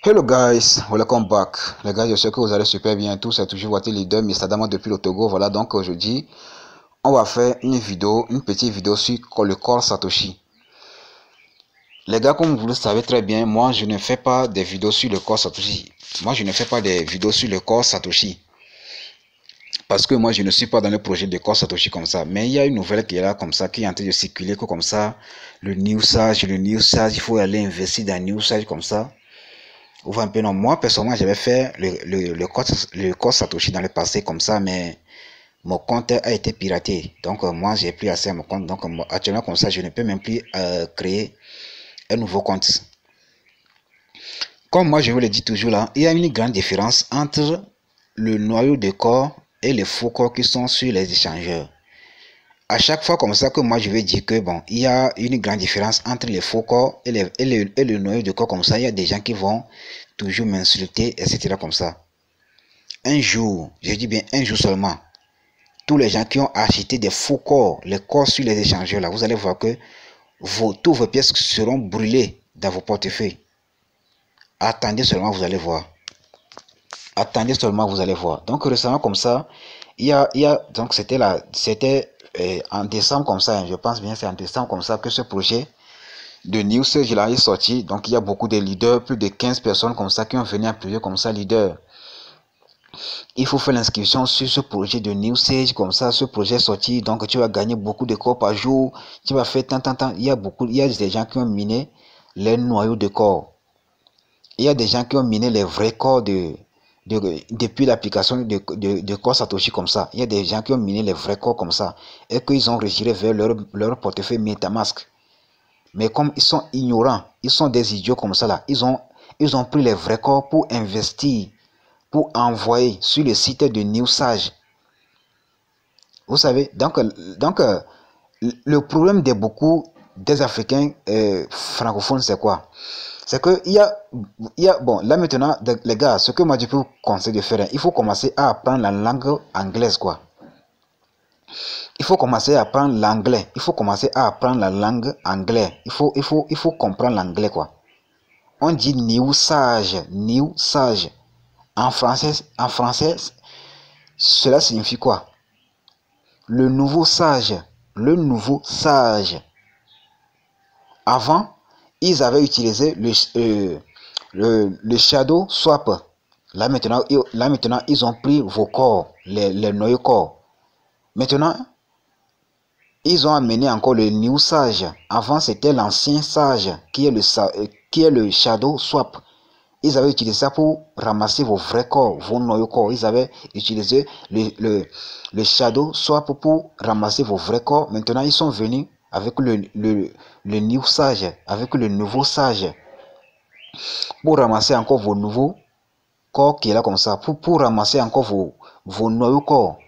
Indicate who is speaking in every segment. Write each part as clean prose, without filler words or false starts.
Speaker 1: Hello guys, welcome back. Les gars, je sais que vous allez super bien tous. C'est toujours votre leader, Mr. Damo depuis le Togo. Voilà, donc aujourd'hui, on va faire une petite vidéo sur le corps Satoshi. Les gars, comme vous le savez très bien, moi je ne fais pas des vidéos sur le corps Satoshi. Moi je ne fais pas des vidéos sur le corps Satoshi. Parce que moi je ne suis pas dans le projet de corps Satoshi comme ça. Mais il y a une nouvelle qui est là comme ça, qui est en train de circuler comme ça. Le New Sage, il faut aller investir dans New Sage comme ça. Ou un peu non, moi personnellement j'avais fait le code Satoshi dans le passé comme ça, mais mon compte a été piraté, donc moi j'ai plus accès à mon compte, donc actuellement comme ça je ne peux même plus créer un nouveau compte. Comme moi je vous le dis toujours là, il y a une grande différence entre le noyau de corps et les faux corps qui sont sur les échangeurs. À chaque fois comme ça que moi je vais dire que bon, il y a une grande différence entre les faux corps et le noyau de corps comme ça, il y a des gens qui vont toujours m'insulter, etc. comme ça. Un jour, je dis bien un jour seulement, tous les gens qui ont acheté des faux corps, les corps sur les échangeurs là, vous allez voir que toutes vos pièces seront brûlées dans vos portefeuilles. Attendez seulement, vous allez voir. Attendez seulement, vous allez voir. Donc récemment comme ça, donc c'était en décembre comme ça, je pense bien c'est en décembre comme ça que ce projet de New Sage là est sorti. Donc il y a beaucoup de leaders, plus de 15 personnes comme ça qui ont venu appuyer comme ça leader. Il faut faire l'inscription sur ce projet de New Sage, comme ça ce projet est sorti, donc tu vas gagner beaucoup de corps par jour, tu vas faire tant. Il y a des gens qui ont miné les noyaux de corps. Il y a des gens qui ont miné les vrais corps depuis l'application de corps Satoshi comme ça. Il y a des gens qui ont miné les vrais corps comme ça et qu'ils ont retiré vers leur portefeuille MetaMask. Mais comme ils sont ignorants, ils sont des idiots comme ça là, ils ont pris les vrais corps pour investir, pour envoyer sur le site de New Sage. Vous savez, donc le problème de beaucoup des Africains francophones, c'est quoi? C'est que bon, là maintenant, les gars, ce que moi je peux vous conseiller de faire, il faut commencer à apprendre la langue anglaise, quoi. Il faut commencer à apprendre l'anglais. Il faut commencer à apprendre la langue anglaise. Il faut comprendre l'anglais, quoi. On dit New Sage, New Sage. En français, cela signifie quoi? Le nouveau sage. Le nouveau sage. Avant, ils avaient utilisé le shadow swap. Là maintenant, ils ont pris vos corps, les noyaux corps. Maintenant, ils ont amené encore le new sage. Avant, c'était l'ancien sage qui est le shadow swap. Ils avaient utilisé ça pour ramasser vos vrais corps, vos noyaux corps. Ils avaient utilisé le shadow swap pour ramasser vos vrais corps. Maintenant, ils sont venus avec le new sage, avec le nouveau sage, pour ramasser encore vos nouveaux corps qui est là comme ça, pour ramasser encore vos noyaux corps.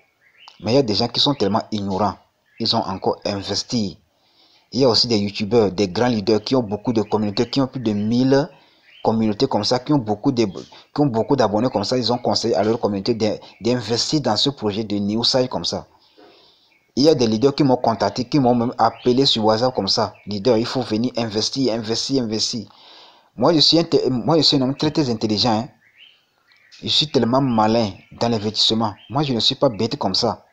Speaker 1: Mais il y a des gens qui sont tellement ignorants. Ils ont encore investi. Il y a aussi des youtubeurs, des grands leaders qui ont beaucoup de communautés, qui ont plus de 1000 communautés comme ça, qui ont beaucoup d'abonnés comme ça. Ils ont conseillé à leur communauté d'investir dans ce projet de New Sage comme ça. Il y a des leaders qui m'ont contacté, qui m'ont même appelé sur WhatsApp comme ça. Leader, il faut venir investir, investir, investir. Moi, je suis un homme très, très intelligent. Hein. Je suis tellement malin dans l'investissement. Moi, je ne suis pas bête comme ça.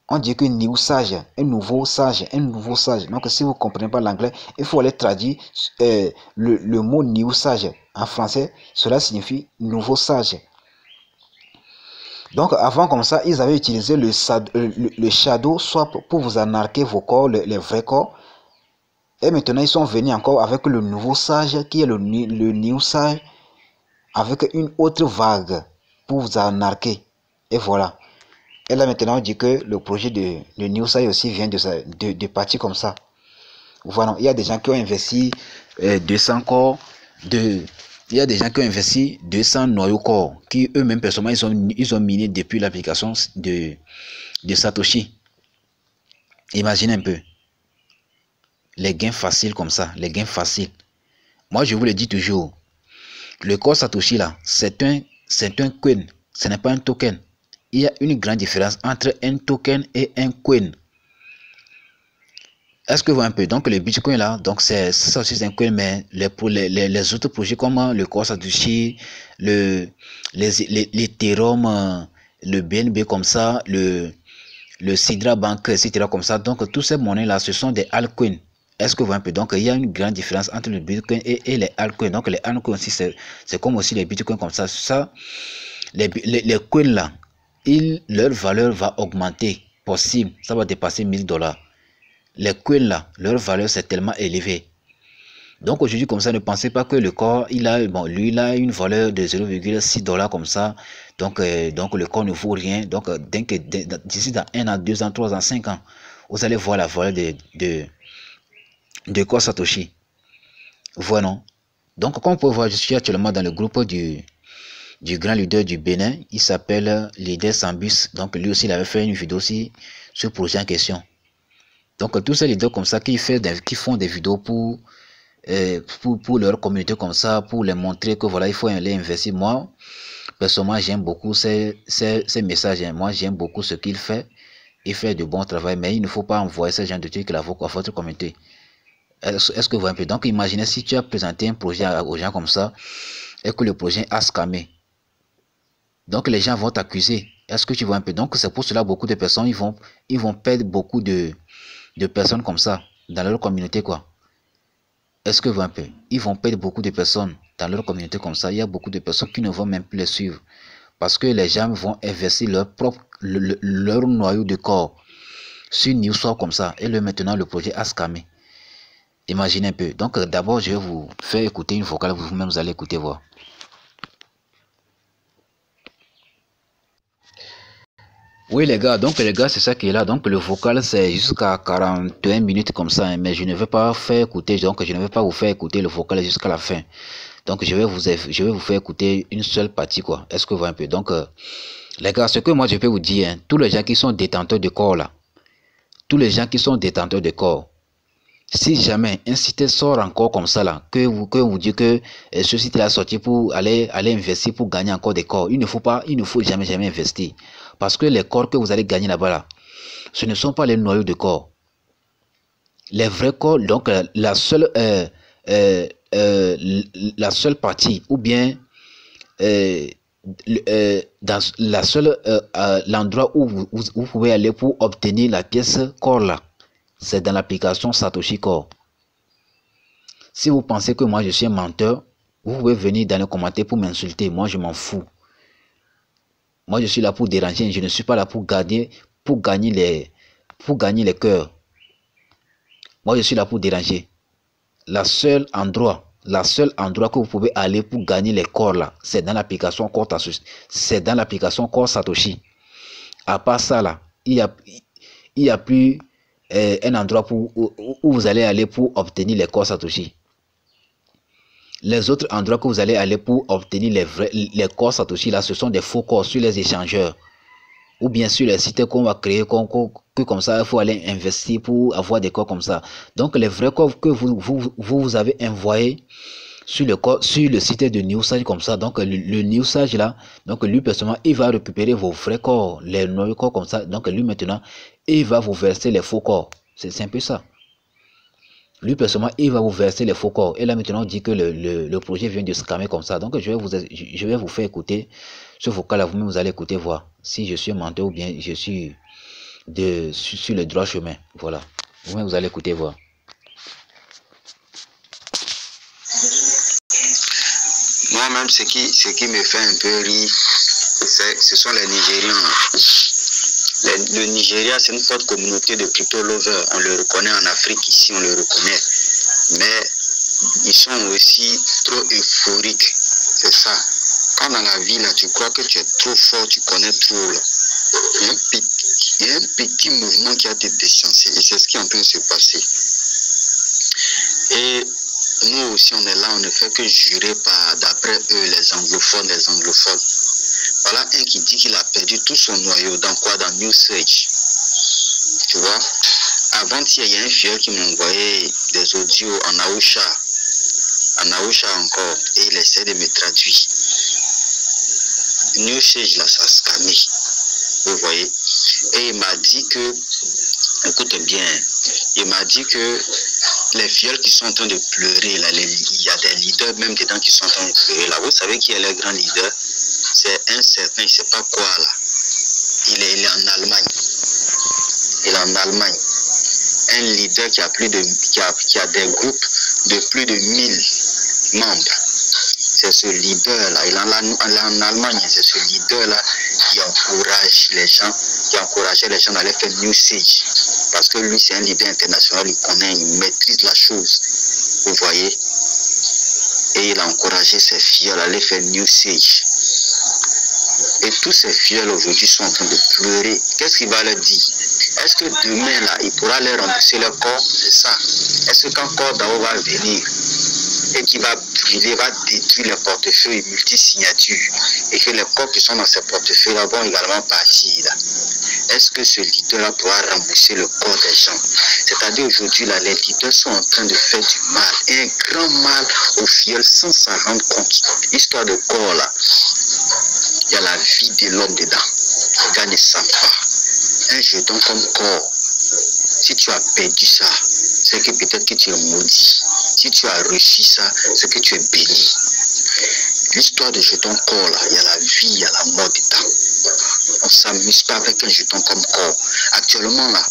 Speaker 1: On dit que new sage, un nouveau sage, un nouveau sage. Donc, si vous ne comprenez pas l'anglais, il faut aller traduire le mot new sage. En français, cela signifie nouveau sage. Donc, avant, comme ça, ils avaient utilisé le shadow swap pour vous anarquer vos corps, les vrais corps. Et maintenant, ils sont venus encore avec le nouveau sage, qui est le new sage, avec une autre vague pour vous anarquer. Et voilà. Et là maintenant on dit que le projet de New Sage aussi vient de partir comme ça. Voilà, il y a des gens qui ont investi 200 corps, il y a des gens qui ont investi 200 noyaux corps, qui eux-mêmes personnellement ils ont miné depuis l'application de Satoshi. Imaginez un peu. Les gains faciles comme ça, les gains faciles. Moi je vous le dis toujours, le corps Satoshi là, c'est un coin, ce n'est pas un token. Il y a une grande différence entre un token et un coin. Est-ce que vous voyez un peu? Donc le Bitcoin là, donc c'est ça aussi c'est un coin, mais les autres projets comme le Core Satoshi, l'Ethereum, le BNB comme ça, le Sidra Bank, etc. comme ça. Donc toutes ces monnaies là, ce sont des altcoins. Est-ce que vous voyez un peu? Donc il y a une grande différence entre le Bitcoin et les altcoins. Donc les altcoins aussi c'est comme aussi les Bitcoins comme ça. Les coins là, leur valeur va augmenter, possible, ça va dépasser $1000. Les coins là, leur valeur c'est tellement élevé. Donc aujourd'hui comme ça, ne pensez pas que le corps, il a une valeur de 0,6 $ comme ça. Donc le corps ne vaut rien. Donc d'ici dans 1 an, 2 ans, 3 ans, 5 ans, vous allez voir la valeur de corps Satoshi. Voilà, non? Donc comme vous pouvez voir, je suis actuellement dans le groupe du grand leader du Bénin. Il s'appelle Leader Sambus. Donc lui aussi, il avait fait une vidéo aussi sur le projet en question. Donc tous ces leaders comme ça qui font des vidéos pour leur communauté comme ça, pour les montrer que voilà, il faut aller investir. Moi, personnellement, j'aime beaucoup ces messages. Moi, j'aime beaucoup ce qu'il fait. Il fait de bon travail, mais il ne faut pas envoyer ce genre de trucs à votre communauté. Est-ce que vous voyez un peu? Donc, imaginez si tu as présenté un projet aux gens comme ça et que le projet a scamé. Donc, les gens vont t'accuser. Est-ce que tu vois un peu? Donc, c'est pour cela beaucoup de personnes, ils vont perdre beaucoup de personnes comme ça dans leur communauté, quoi. Est-ce que vous voyez un peu? Ils vont perdre beaucoup de personnes dans leur communauté comme ça. Il y a beaucoup de personnes qui ne vont même plus les suivre. Parce que les gens vont investir leur noyau de corps sur Newswap comme ça. Et maintenant, le projet a scamé. Imaginez un peu. Donc, d'abord, je vais vous faire écouter une vocale. Vous-même, vous allez écouter, voir. Oui les gars, donc les gars c'est ça qui est là, donc le vocal c'est jusqu'à 41 minutes comme ça, hein, mais je ne vais pas faire écouter, donc je ne vais pas vous faire écouter le vocal jusqu'à la fin. Donc je vais vous faire écouter une seule partie quoi, est-ce que vous voyez un peu? Donc les gars, ce que moi je peux vous dire, hein, tous les gens qui sont détenteurs de corps là, tous les gens qui sont détenteurs de corps, si jamais un site sort encore comme ça là, que vous dites que ce site là sorti pour aller investir pour gagner encore des corps, il ne faut jamais investir. Parce que les corps que vous allez gagner là-bas là, ce ne sont pas les noyaux de corps. Les vrais corps, donc la seule partie, ou bien dans la seule l'endroit où vous pouvez aller pour obtenir la pièce corps là, c'est dans l'application Satoshi Core. Si vous pensez que moi je suis un menteur, vous pouvez venir dans les commentaires pour m'insulter. Moi je m'en fous. Moi je suis là pour déranger. Je ne suis pas là pour gagner les cœurs. Moi je suis là pour déranger. La seule endroit que vous pouvez aller pour gagner les corps là, c'est dans l'application Core Satoshi. C'est dans l'application Core Satoshi. À part ça là, il y a plus un endroit où vous allez aller pour obtenir les corps Satoshi. Les autres endroits que vous allez aller pour obtenir les corps Satoshi là, ce sont des faux corps sur les échangeurs. Ou bien sur les sites qu'on va créer, que comme ça, il faut aller investir pour avoir des corps comme ça. Donc les vrais corps que vous avez envoyés sur le site de Newsage comme ça, donc le Newsage là, donc lui personnellement, il va récupérer vos vrais corps, les nouveaux corps comme ça, donc lui maintenant, il va vous verser les faux corps. C'est un peu ça. Lui personnellement, il va vous verser les faux corps. Et là maintenant, on dit que le projet vient de scammer comme ça. Donc je vais vous faire écouter ce vocal là, vous-même vous allez écouter, voir si je suis un menteur ou bien je suis sur le droit chemin. Voilà. Vous-même vous allez écouter, voir.
Speaker 2: Moi-même, ce qui me fait un peu rire, ce sont les Nigérians. Le Nigeria, c'est une forte communauté de crypto lovers. On le reconnaît en Afrique, ici, on le reconnaît. Mais ils sont aussi trop euphoriques. C'est ça. Quand dans la vie, là, tu crois que tu es trop fort, tu connais trop. Là. Il y a un petit mouvement qui a été déchancé. Et c'est ce qui est en train de se passer. Et nous aussi, on est là, on ne fait que jurer d'après eux, les anglophones. Voilà un qui dit qu'il a perdu tout son noyau. Dans quoi? Dans Newsage. Tu vois? Avant-hier, il y a un vieux qui m'a envoyé des audios en Aoucha. En Aoucha encore. Et il essaie de me traduire. Newsage, là, ça a scanné. Vous voyez? Et il m'a dit que Écoute bien, il m'a dit que les fioles qui sont en train de pleurer, là, il y a des leaders même dedans qui sont en train de pleurer. Là, vous savez qui est le grand leader? C'est un certain, je ne sais pas quoi là. Il est en Allemagne. Il est en Allemagne. Un leader qui a des groupes de plus de 1000 membres. C'est ce leader-là. Il est en Allemagne. C'est ce leader-là qui encourage les gens, qui encourageait les gens à aller faire New Sage. Parce que lui, c'est un leader international. Il connaît, il maîtrise la chose. Vous voyez? Et il a encouragé ses filles à aller faire New Sage. Et tous ces filles aujourd'hui sont en train de pleurer. Qu'est-ce qu'il va leur dire? Est-ce que demain, là, il pourra leur rembourser leur corps? C'est ça. Est-ce que quand corps d'Ao va venir et qui va brûler, va détruire les portefeuilles multi-signatures et que les corps qui sont dans ces portefeuilles-là vont également partir là? Est-ce que ce leader-là pourra rembourser le corps des gens? C'est-à-dire aujourd'hui, là, les leaders sont en train de faire du mal, un grand mal aux fioles sans s'en rendre compte. Histoire de corps, là, il y a la vie de l'homme dedans. Les gars ne savent pas. Un jeton comme corps, si tu as perdu ça, c'est que peut-être que tu es maudit. Si tu as reçu ça, c'est que tu es béni. L'histoire de jeton corps, là, il y a la vie, il y a la mort dedans. On ne s'amuse pas avec un jeton comme corps. Actuellement, là,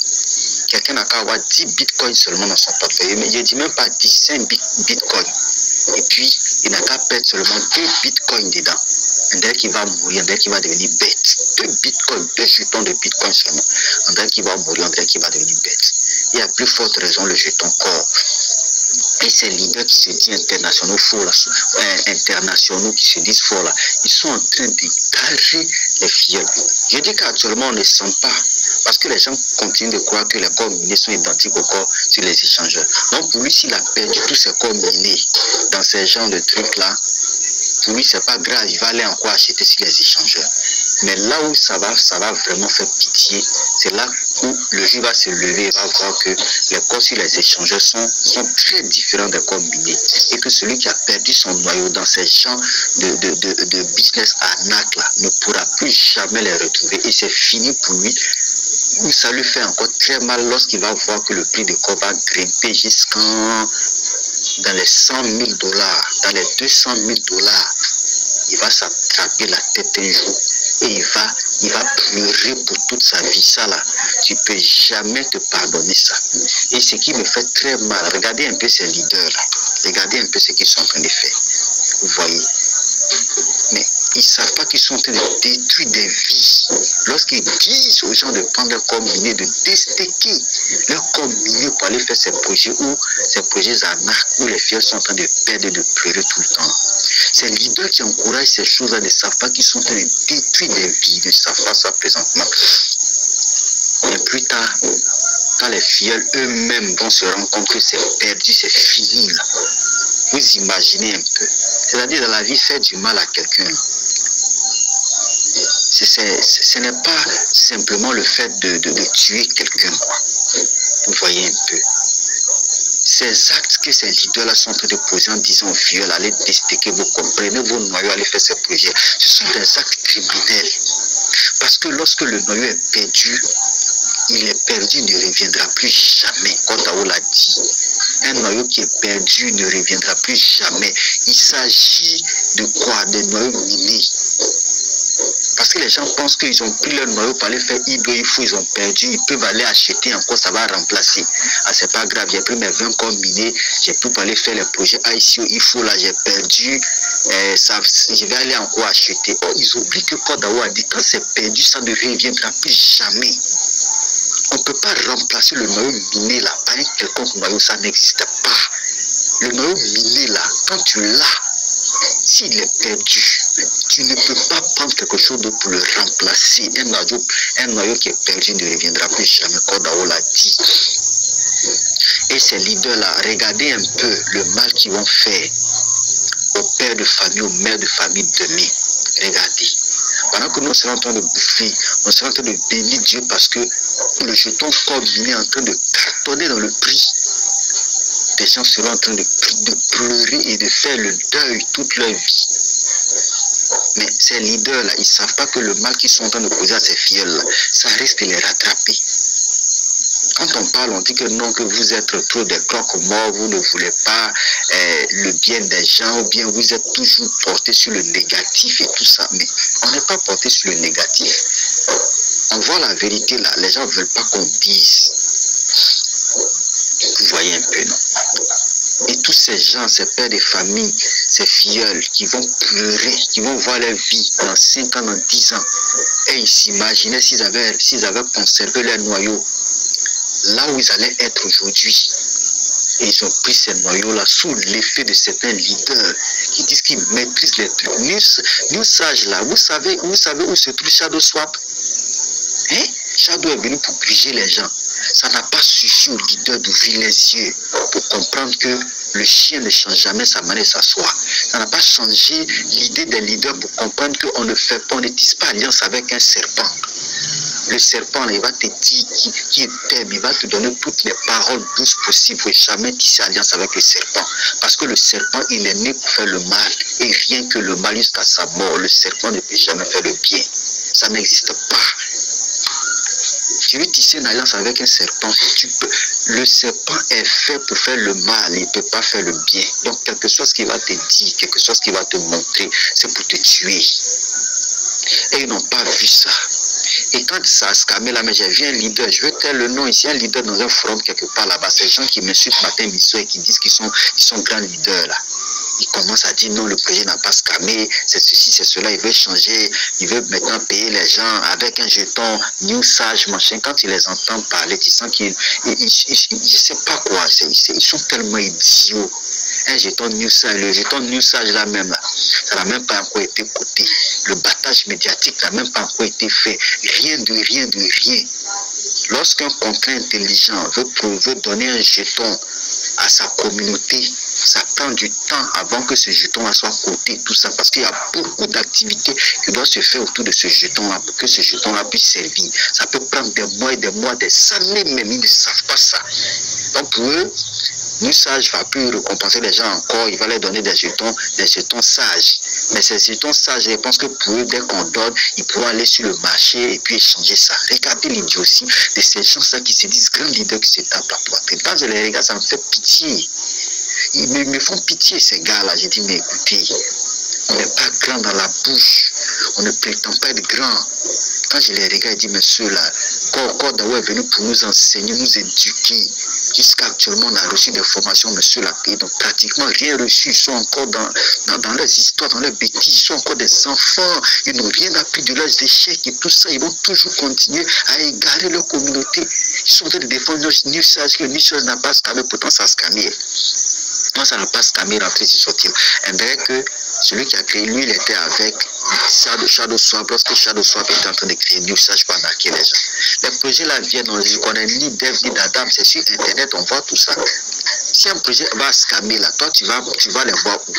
Speaker 2: quelqu'un n'a qu'à avoir 10 bitcoins seulement dans son portefeuille. Mais je ne dis même pas 15 bitcoins. Et puis, il n'a qu'à perdre seulement 2 bitcoins dedans. On dirait qu'il va mourir, on dirait qu'il va devenir bête. 2 bitcoins, 2 jetons de bitcoin seulement. On dirait qu'il va mourir, on dirait qu'il va devenir bête. Il y a plus forte raison le jeton corps. Et ces leaders qui se disent internationaux faux là, internationaux qui se disent faux là, ils sont en train de carrer les filles. Je dis qu'actuellement on ne sent pas. Parce que les gens continuent de croire que les corps minés sont identiques aux corps sur les échangeurs. Donc pour lui, s'il a perdu tous ces corps minés dans ces genres de trucs-là, pour lui, c'est pas grave, il va aller encore acheter sur les échangeurs. Mais là où ça va vraiment faire pitié, c'est là où le jour va se lever et va voir que les corps sur les échangeurs sont très différents des corps minés. Et que celui qui a perdu son noyau dans ces champs de business arnaque là ne pourra plus jamais les retrouver. Et c'est fini pour lui. Ça lui fait encore très mal lorsqu'il va voir que le prix de corps va grimper jusqu'à dans les 100 000 $, dans les 200 000 $. Il va s'attraper la tête un jour et il va pleurer pour toute sa vie. Ça là, tu ne peux jamais te pardonner ça. Et ce qui me fait très mal, regardez un peu ces leaders là, regardez un peu ce qu'ils sont en train de faire. Vous voyez? Mais ils ne savent pas qu'ils sont en train de détruire des vies. Lorsqu'ils disent aux gens de prendre leur corps miné, de déstaker leur corps miné pour aller faire ces projets ou ces projets arnaques où les filles sont en train de perdre et de pleurer tout le temps. Ces leaders qui encouragent ces choses-là ne savent pas qu'ils sont en train de détruire des vies, ne savent pas ça présentement. Mais plus tard, quand les filles eux-mêmes vont se rendre compte que c'est perdu, c'est fini là. Vous imaginez un peu. C'est-à-dire dans la vie, faire du mal à quelqu'un. Ce n'est pas simplement le fait de tuer quelqu'un. Vous voyez un peu. Ces actes que ces leaders-là sont en train de poser en disant aux filles, allez déstaker, vous comprenez vos noyaux, allez faire ces projets. Ce sont des actes criminels. Parce que lorsque le noyau est perdu, il est perdu, il ne reviendra plus jamais, comme Tao l'a dit. Un noyau qui est perdu ne reviendra plus jamais. Il s'agit de quoi? Des noyaux minés. Parce que les gens pensent qu'ils ont pris leur noyau pour aller faire Ido, ils ont perdu, ils peuvent aller acheter encore, ça va remplacer. Ah, c'est pas grave, j'ai pris mes 20 corps minés, j'ai pu aller faire les projets ICO, là, j'ai perdu, je vais aller encore acheter. Oh, ils oublient que Kodao a dit, quand c'est perdu, ça ne reviendra plus jamais. On ne peut pas remplacer le noyau miné là par un quelconque noyau, ça n'existe pas. Le noyau miné là, quand tu l'as, s'il est perdu, tu ne peux pas prendre quelque chose d'autre pour le remplacer. Un noyau qui est perdu ne reviendra plus jamais, comme Dao l'a dit. Et ces leaders-là, regardez un peu le mal qu'ils vont faire aux pères de famille, aux mères de famille demain. Regardez. Pendant que nous sommes en train de bouffer, nous sommes en train de bénir Dieu parce que le jeton corps miné est en train de cartonner dans le prix. Des gens seront en train de pleurer et de faire le deuil toute leur vie. Mais ces leaders-là, ils ne savent pas que le mal qu'ils sont en train de causer à ces filles-là, ça risque de les rattraper. Quand on parle, on dit que non, que vous êtes trop des croque-morts, vous ne voulez pas le bien des gens, ou bien vous êtes toujours porté sur le négatif et tout ça. Mais on n'est pas porté sur le négatif. On voit la vérité là, les gens ne veulent pas qu'on dise. Vous voyez un peu, non? Et tous ces gens, ces pères de famille, ces filleuls qui vont pleurer, qui vont voir leur vie dans 5 ans, dans 10 ans. Et ils s'imaginaient s'ils avaient conservé leur noyau là où ils allaient être aujourd'hui. Et ils ont pris ces noyaux-là sous l'effet de certains leaders qui disent qu'ils maîtrisent les trucs. Nous sages là, vous savez où se trouve Shadow Swap? Hein? Shadow est venu pour gruger les gens. Ça n'a pas suffi aux leaders d'ouvrir les yeux pour comprendre que le chien ne change jamais sa manière de s'asseoir. Ça n'a pas changé l'idée des leaders pour comprendre qu'on ne tisse pas alliance avec un serpent. Le serpent, là, il va te dire qui t'aime, il va te donner toutes les paroles douces possibles pour jamais tisser alliance avec le serpent. Parce que le serpent, il est né pour faire le mal. Et rien que le mal jusqu'à sa mort, le serpent ne peut jamais faire le bien. Ça n'existe pas. Tu veux tisser une alliance avec un serpent, tu peux. Le serpent est fait pour faire le mal, il ne peut pas faire le bien. Donc, quelque chose qu'il va te dire, quelque chose qu'il va te montrer, c'est pour te tuer. Et ils n'ont pas vu ça. Et quand ça a scamé là, mais j'ai vu un leader, je veux taire le nom ici, un leader dans un forum quelque part là-bas, ces gens qui m'insultent matin, midi, et qui disent qu'ils sont grands leaders là. Il commence à dire non, le projet n'a pas scamé, c'est ceci, c'est cela, il veut changer, il veut maintenant payer les gens avec un jeton, New Sage, machin. Quand il les entend parler, tu sens qu'ils, je sais pas quoi, ils sont tellement idiots. Un jeton New Sage, le jeton New Sage là même, là, ça n'a même pas encore été coté. Le battage médiatique n'a même pas encore été fait. Rien de rien. Lorsqu'un concret intelligent veut donner un jeton à sa communauté, ça prend du temps avant que ce jeton soit coté, tout ça, parce qu'il y a beaucoup d'activités qui doivent se faire autour de ce jeton-là pour que ce jeton-là puisse servir. Ça peut prendre des mois, des années même, ils ne savent pas ça. Donc pour eux, New Sage va plus récompenser les gens encore, il va leur donner des jetons sages. Mais ces jetons sages, je pense que pour eux, dès qu'on donne, ils pourront aller sur le marché et puis échanger ça. Regardez l'idiotie de ces gens-là qui se disent grands leaders qui se tapent la poitrine. Quand je les regarde, ça me fait pitié. Ils me font pitié, ces gars-là. J'ai dit, mais écoutez, on n'est pas grand dans la bouche. On ne prétend pas être grand. Quand je les regarde, je dis, mais ceux-là, Corps d'Aou est venu pour nous enseigner, nous éduquer. Jusqu'à actuellement, on a reçu des formations, mais ceux-là, ils n'ont pratiquement rien reçu. Ils sont encore dans leurs histoires, dans leurs bêtises. Ils sont encore des enfants. Ils n'ont rien appris de l'âge d'échec et tout ça. Ils vont toujours continuer à égarer leur communauté. Ils sont en train de défendre New Sage, que New Sage n'a pas scamé, pourtant ça a scamé. Non, ça n'a pas scamé, rentrer sur sortir. Et bien que celui qui a créé, lui, il était avec Shadow Swap, lorsque Shadow Swap était en train de créer New Sage pour arnaquer les gens. Les projets là viennent, je connais ni Dev ni d'Adam, c'est sur Internet, on voit tout ça. Si un projet va scammer là, toi tu vas les voir où?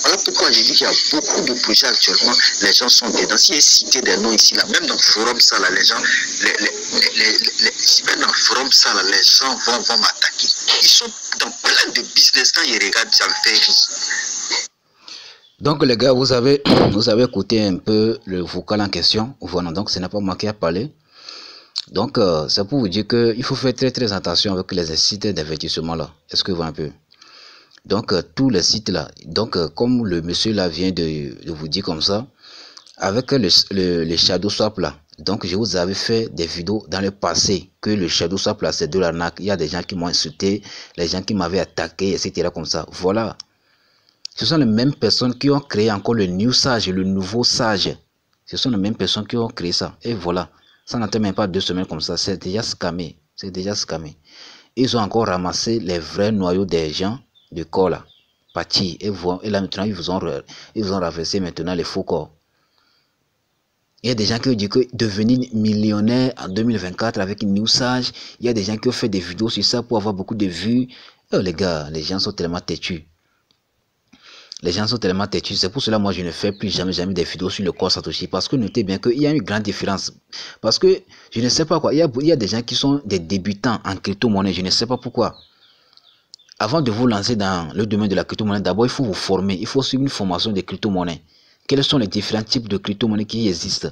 Speaker 2: Voilà pourquoi j'ai dit qu'il y a beaucoup de projets actuellement, les gens sont dedans. Si j'ai cité des noms ici, là, même dans le forum ça, là, les gens, même dans le forum ça, là, les gens vont m'attaquer. Ils sont dans plein de business, quand ils regardent, ça me fait rire.
Speaker 1: Donc les gars, vous avez écouté un peu le vocal en question. Voilà, donc ce n'est pas moi qui ai parlé. Donc c'est pour vous dire qu'il faut faire très attention avec les sites d'investissement là. Est-ce que vous voyez un peu? Donc tous les sites là, donc comme le monsieur là vient de vous dire comme ça, avec le Shadow Swap là, donc je vous avais fait des vidéos dans le passé que le Shadow Swap là c'est de l'arnaque. Il y a des gens qui m'ont insulté, les gens qui m'avaient attaqué, etc. comme ça. Voilà. Ce sont les mêmes personnes qui ont créé encore le New Sage, le nouveau Sage. Ce sont les mêmes personnes qui ont créé ça. Et voilà. Ça n'attend même pas 2 semaines comme ça. C'est déjà scamé. C'est déjà scamé. Ils ont encore ramassé les vrais noyaux des gens de corps là. Parti. Et là maintenant, ils vous ont renversé maintenant les faux corps. Il y a des gens qui ont dit que devenir millionnaire en 2024 avec une New Sage. Il y a des gens qui ont fait des vidéos sur ça pour avoir beaucoup de vues. Oh, les gars, les gens sont tellement têtus. Les gens sont tellement têtus. C'est pour cela moi je ne fais plus jamais des vidéos sur le corps Satoshi. Parce que notez bien qu'il y a une grande différence. Parce que je ne sais pas quoi. Il y a des gens qui sont des débutants en crypto-monnaie. Je ne sais pas pourquoi. Avant de vous lancer dans le domaine de la crypto-monnaie, d'abord il faut vous former. Il faut suivre une formation de crypto-monnaie. Quels sont les différents types de crypto-monnaie qui existent?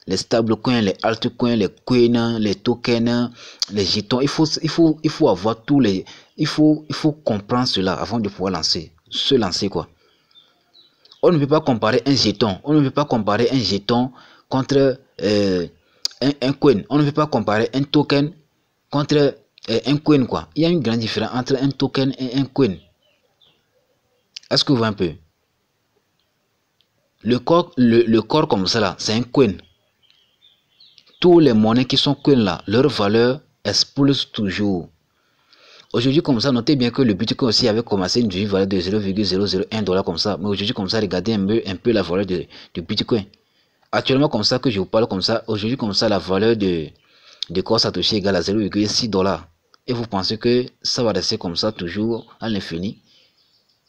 Speaker 1: les stablecoins, les altcoins, les coins, les tokens, les jetons. Il faut avoir tous les... Il faut comprendre cela avant de pouvoir se lancer quoi. On ne peut pas comparer un jeton. On ne peut pas comparer un jeton contre un coin. On ne peut pas comparer un token contre un coin quoi. Il y a une grande différence entre un token et un coin. Est-ce que vous voyez un peu? Le corps comme ça là, c'est un coin. Tous les monnaies qui sont coins là, leur valeur explose toujours. Aujourd'hui comme ça, notez bien que le Bitcoin aussi avait commencé une valeur de 0,001 $ comme ça. Mais aujourd'hui comme ça, regardez un peu la valeur du Bitcoin. Actuellement comme ça que je vous parle comme ça, aujourd'hui comme ça, la valeur de corps Satoshi égale à 0,6 $. Et vous pensez que ça va rester comme ça toujours à l'infini?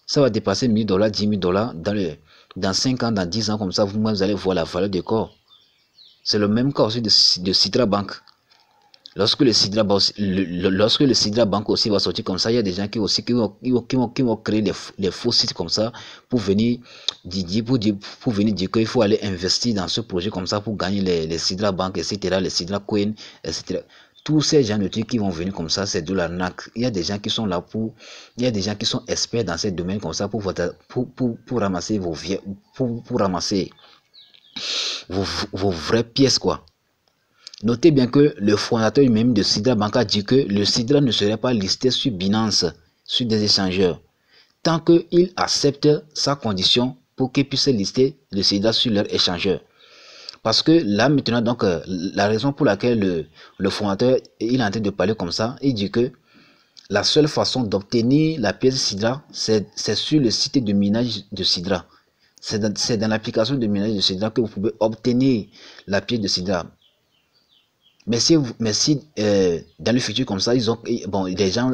Speaker 1: Ça va dépasser 1000 $, 10 000 $ dans 5 ans, dans 10 ans comme ça, vous allez voir la valeur de corps. C'est le même cas aussi de Sidra Bank. Lorsque le Sidra Bank aussi va sortir comme ça, il y a des gens qui vont créer des faux sites comme ça pour venir dire qu'il faut aller investir dans ce projet comme ça pour gagner les Sidra Bank, etc., les Sidra Coin, etc. Tous ces gens de trucs qui vont venir comme ça, c'est de l'arnaque. Il y a des gens qui sont là il y a des gens qui sont experts dans ces domaines comme ça pour ramasser pour ramasser vos vraies pièces quoi. Notez bien que le fondateur lui-même de Sidra Bank a dit que le Sidra ne serait pas listé sur Binance, sur des échangeurs, tant qu'il accepte sa condition pour qu'il puisse lister le Sidra sur leur échangeur. Parce que là maintenant, donc, la raison pour laquelle le fondateur il est en train de parler comme ça, il dit que la seule façon d'obtenir la pièce Sidra, c'est sur le site de minage de Sidra. C'est dans l'application de minage de Sidra que vous pouvez obtenir la pièce de Sidra. Mais si dans le futur comme ça, les gens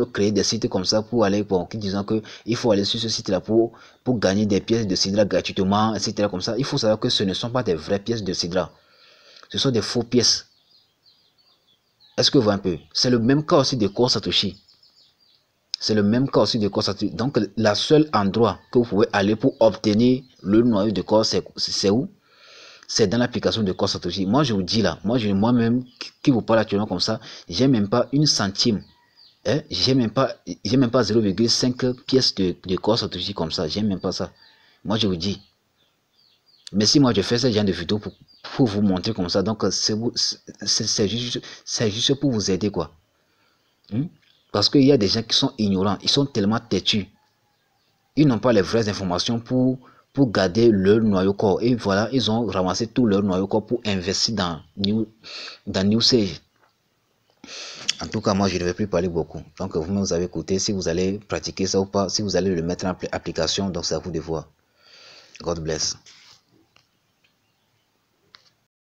Speaker 1: ont créé des sites comme ça pour aller, qui disant que il faut aller sur ce site-là pour gagner des pièces de Sidra gratuitement, etc. comme ça. Il faut savoir que ce ne sont pas des vraies pièces de Sidra. Ce sont des faux pièces. Est-ce que vous voyez un peu? C'est le même cas aussi de Core Satoshi. C'est le même cas aussi de Core Satoshi. Donc, la seule endroit que vous pouvez aller pour obtenir le noyau de Core, c'est où? C'est dans l'application de Core Satoshi. Moi, je vous dis là, moi-même qui vous parle actuellement comme ça, j'ai même pas une centime. Hein? J'ai même pas 0,5 pièces de Core Satoshi comme ça. J'ai même pas ça. Moi, je vous dis. Mais si moi, je fais ce genre de vidéo pour vous montrer comme ça, donc c'est juste pour vous aider, quoi. Parce qu'il y a des gens qui sont ignorants. Ils sont tellement têtus. Ils n'ont pas les vraies informations pour garder leur noyau corps. Et voilà, ils ont ramassé tout leur noyau corps pour investir dans New Sage. En tout cas, moi, je ne vais plus parler beaucoup. Donc, vous-même, vous avez écouté. Si vous allez pratiquer ça ou pas, si vous allez le mettre en application, donc c'est à vous de voir. God bless.